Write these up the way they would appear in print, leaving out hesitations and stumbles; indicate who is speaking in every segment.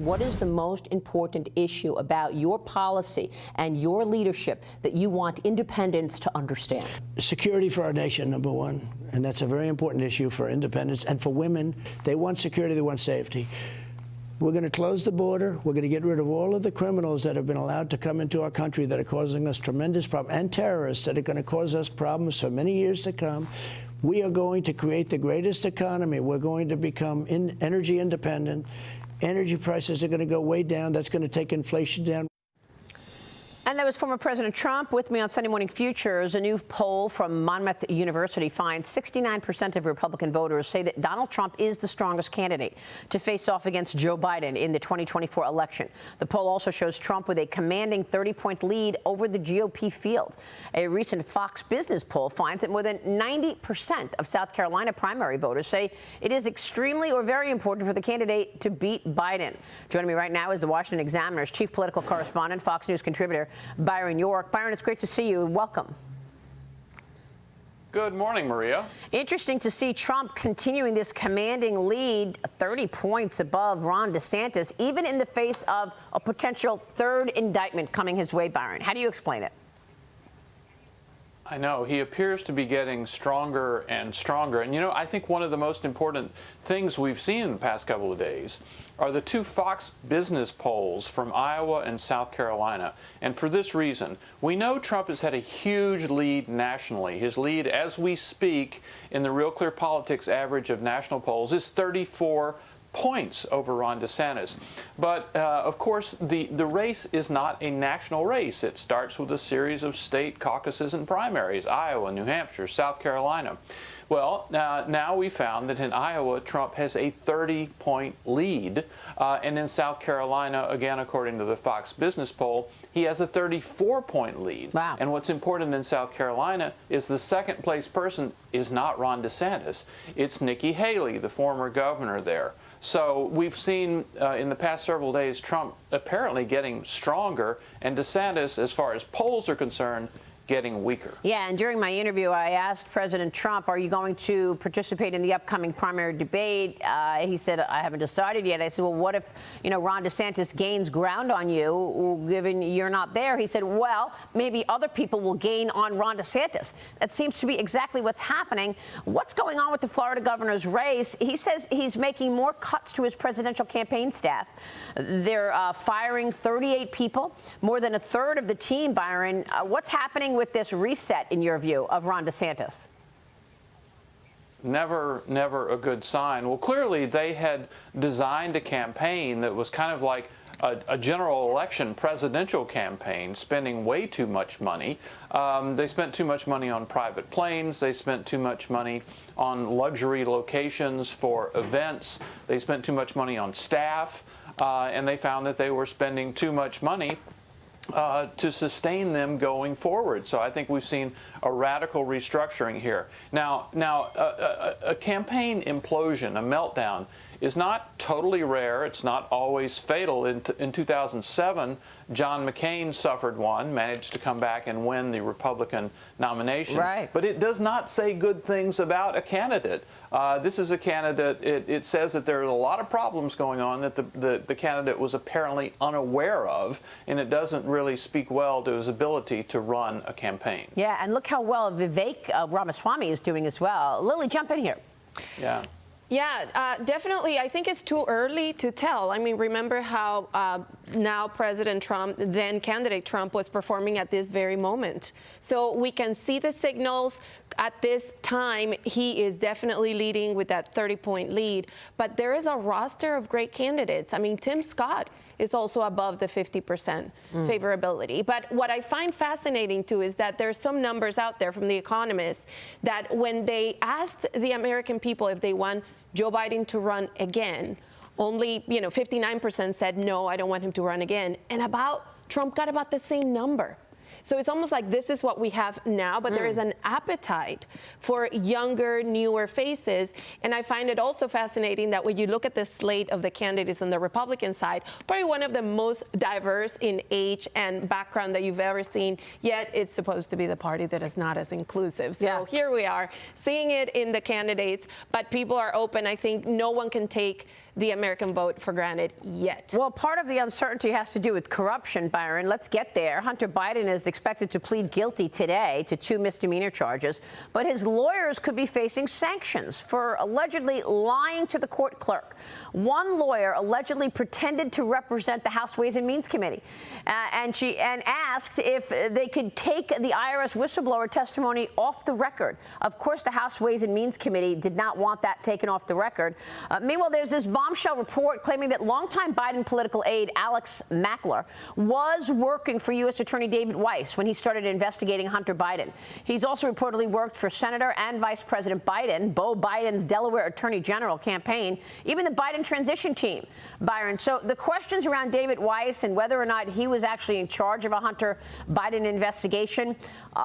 Speaker 1: What is the most important issue about your policy and your leadership that you want independents to understand?
Speaker 2: Security for our nation, number one. And that's a very important issue for independents and for women. They want security, they want safety. We're going to close the border. We're going to get rid of all of the criminals that have been allowed to come into our country that are causing us tremendous problems, and terrorists that are going to cause us problems for many years to come. We are going to create the greatest economy. We're going to become energy independent. Energy prices are going to go way down. That's going to take inflation down.
Speaker 1: And that was former President Trump with me on Sunday Morning Futures. A new poll from Monmouth University finds 69% of Republican voters say that Donald Trump is the strongest candidate to face off against Joe Biden in the 2024 election. The poll also shows Trump with a commanding 30-point lead over the GOP field. A recent Fox Business poll finds that more than 90% of South Carolina primary voters say it is extremely or very important for the candidate to beat Biden. Joining me right now is the Washington Examiner's chief political correspondent, Fox News contributor, Byron York. Byron, it's great to see you. Welcome.
Speaker 3: Good morning, Maria.
Speaker 1: Interesting to see Trump continuing this commanding lead, 30 points above Ron DeSantis, even in the face of a potential third indictment coming his way, Byron. How do you explain it?
Speaker 3: I know. He appears to be getting stronger and stronger. And, you know, I think one of the most important things we've seen in the past couple of days are the two Fox Business polls from Iowa and South Carolina. And for this reason, we know Trump has had a huge lead nationally. His lead, as we speak, in the Real Clear Politics average of national polls is 34 points over Ron DeSantis. But, of course, the race is not a national race. It starts with a series of state caucuses and primaries, Iowa, New Hampshire, South Carolina. Well, now we found that in Iowa, Trump has a 30-point lead. And in South Carolina, again, according to the Fox Business poll, he has a 34-point lead.
Speaker 1: Wow.
Speaker 3: And what's important in South Carolina is the second-place person is not Ron DeSantis. It's Nikki Haley, the former governor there. So we've seen in the past several days Trump apparently getting stronger, and DeSantis, as far as polls are concerned, getting weaker.
Speaker 1: Yeah, and during my interview, I asked President Trump, are you going to participate in the upcoming primary debate? He said, I haven't decided yet. I said, well, what if, Ron DeSantis gains ground on you, given you're not there? He said, well, maybe other people will gain on Ron DeSantis. That seems to be exactly what's happening. What's going on with the Florida governor's race? He says he's making more cuts to his presidential campaign staff. They're firing 38 people, more than a third of the team, Byron. What's happening with this reset, in your view, of Ron DeSantis?
Speaker 3: Never a good sign. Well, clearly they had designed a campaign that was kind of like a general election presidential campaign, spending way too much money. They spent too much money on private planes. They spent too much money on luxury locations for events. They spent too much money on staff. And they found that they were spending too much money to sustain them going forward. So I think we've seen a radical restructuring here. Now, a campaign implosion, a meltdown, is not totally rare. It's not always fatal. In 2007, John McCain suffered one, managed to come back and win the Republican nomination.
Speaker 1: Right.
Speaker 3: But it does not say good things about a candidate. This is a candidate, it says that there are a lot of problems going on that the candidate was apparently unaware of, and it doesn't really speak well to his ability to run a campaign.
Speaker 1: Yeah, and look how well Vivek Ramaswamy is doing as well. Lily, jump in here.
Speaker 3: Yeah.
Speaker 4: Yeah, definitely. I think it's too early to tell. I mean, remember how now President Trump, then candidate Trump, was performing at this very moment. So we can see the signals. At this time, he is definitely leading with that 30-point lead. But there is a roster of great candidates. I mean, Tim Scott is also above the 50% favorability. But what I find fascinating, too, is that there's some numbers out there from The Economist that when they asked the American people if they want Joe Biden to run again, only 59% said, no, I don't want him to run again. And Trump got about the same number. So it's almost like this is what we have now, but there is an appetite for younger, newer faces. And I find it also fascinating that when you look at the slate of the candidates on the Republican side, probably one of the most diverse in age and background that you've ever seen, yet it's supposed to be the party that is not as inclusive. So here we are, seeing it in the candidates, but people are open. I think no one can take the American vote for granted yet.
Speaker 1: Well, part of the uncertainty has to do with corruption, Byron. Let's get there. Hunter Biden is expected to plead guilty today to 2 misdemeanor charges, but his lawyers could be facing sanctions for allegedly lying to the court clerk. One lawyer allegedly pretended to represent the House Ways and Means Committee, and asked if they could take the IRS whistleblower testimony off the record. Of course, the House Ways and Means Committee did not want that taken off the record. Meanwhile, there's this bombshell report claiming that longtime Biden political aide Alex Mackler was working for U.S. Attorney David Weiss when he started investigating Hunter Biden. He's also reportedly worked for Senator and Vice President Biden, Beau Biden's Delaware Attorney General campaign, even the Biden transition team. Byron, so the questions around David Weiss and whether or not he was actually in charge of a Hunter Biden investigation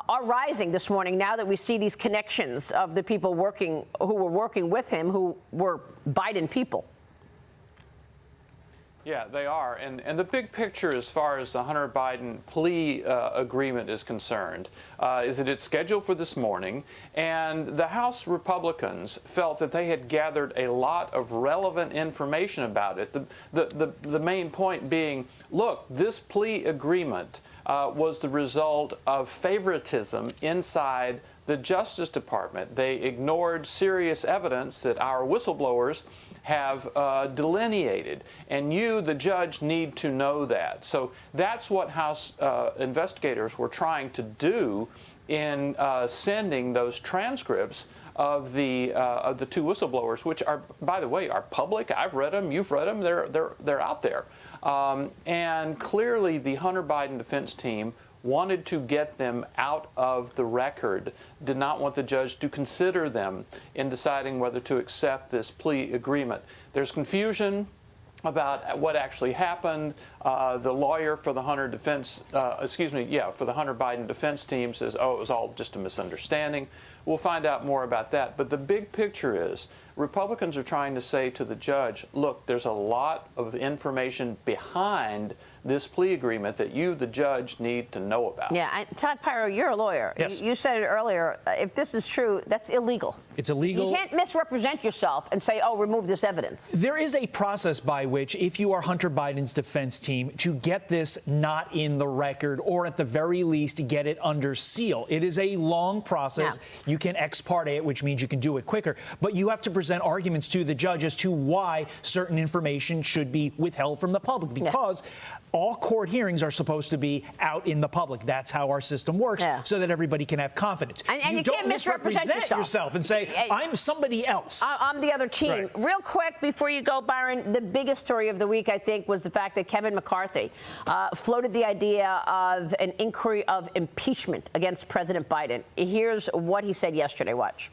Speaker 1: are rising this morning now that we see these connections of the people who were working with him, who were Biden people.
Speaker 3: Yeah, they are. And the big picture as far as the Hunter Biden plea agreement is concerned is that it's scheduled for this morning, and the House Republicans felt that they had gathered a lot of relevant information about it. The main point being, look, this plea agreement was the result of favoritism inside the Justice Department. They ignored serious evidence that our whistleblowers have delineated, and you, the judge, need to know that. So that's what House investigators were trying to do in sending those transcripts of the 2 whistleblowers, which are, by the way, are public. I've read them. You've read them. They're out there. And clearly, the Hunter Biden defense team wanted to get them out of the record, did not want the judge to consider them in deciding whether to accept this plea agreement. There's confusion about what actually happened. The lawyer for the Hunter for the Hunter Biden defense team says, oh, it was all just a misunderstanding. We'll find out more about that. But the big picture is Republicans are trying to say to the judge, look, there's a lot of information behind this plea agreement that you, the judge, need to know about.
Speaker 1: Yeah, and Todd Pyro, you're a lawyer.
Speaker 5: Yes.
Speaker 1: You said it earlier. If this is true, that's illegal.
Speaker 5: It's illegal.
Speaker 1: You can't misrepresent yourself and say, oh, remove this evidence.
Speaker 5: There is a process by which, if you are Hunter Biden's defense team, to get this not in the record, or at the very least get it under seal. It is a long process.
Speaker 1: Yeah.
Speaker 5: You can ex parte it, which means you can do it quicker, but you have to present arguments to the judge as to why certain information should be withheld from the public, because all court hearings are supposed to be out in the public. That's how our system works, so that everybody can have confidence.
Speaker 1: And you
Speaker 5: don't
Speaker 1: can't misrepresent
Speaker 5: yourself and say, I'm somebody else.
Speaker 1: I'm the other team.
Speaker 5: Right.
Speaker 1: Real quick, before you go, Byron, the biggest story of the week, I think, was the fact that Kevin McCarthy floated the idea of an inquiry of impeachment against President Biden. Here's what he said yesterday. Watch.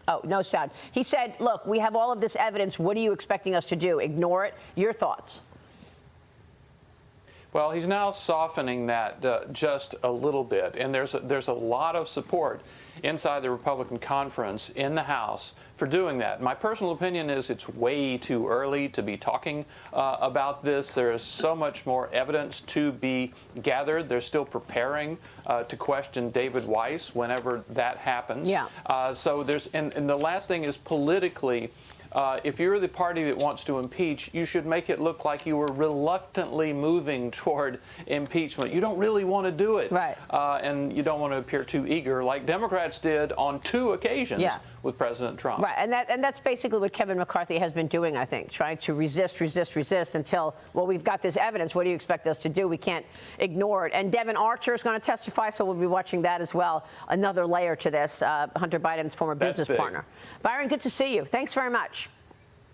Speaker 1: Oh, no sound. He said, look, we have all of this evidence. What are you expecting us to do? Ignore it? Your thoughts?
Speaker 3: Well, he's now softening that just a little bit, and there's a lot of support inside the Republican conference in the House for doing that. My personal opinion is it's way too early to be talking about this. There is so much more evidence to be gathered. They're still preparing to question David Weiss whenever that happens.
Speaker 1: Yeah.
Speaker 3: So there's, and the last thing is politically, if you're the party that wants to impeach, you should make it look like you were reluctantly moving toward impeachment. You don't really want to do it.
Speaker 1: Right.
Speaker 3: And you don't want to appear too eager, like Democrats did on 2 occasions with President Trump.
Speaker 1: Right, and that's basically what Kevin McCarthy has been doing, I think, trying to resist until, well, we've got this evidence. What do you expect us to do? We can't ignore it. And Devin Archer is going to testify, so we'll be watching that as well. Another layer to this, Hunter Biden's former business partner. Byron, good to see you. Thanks very much.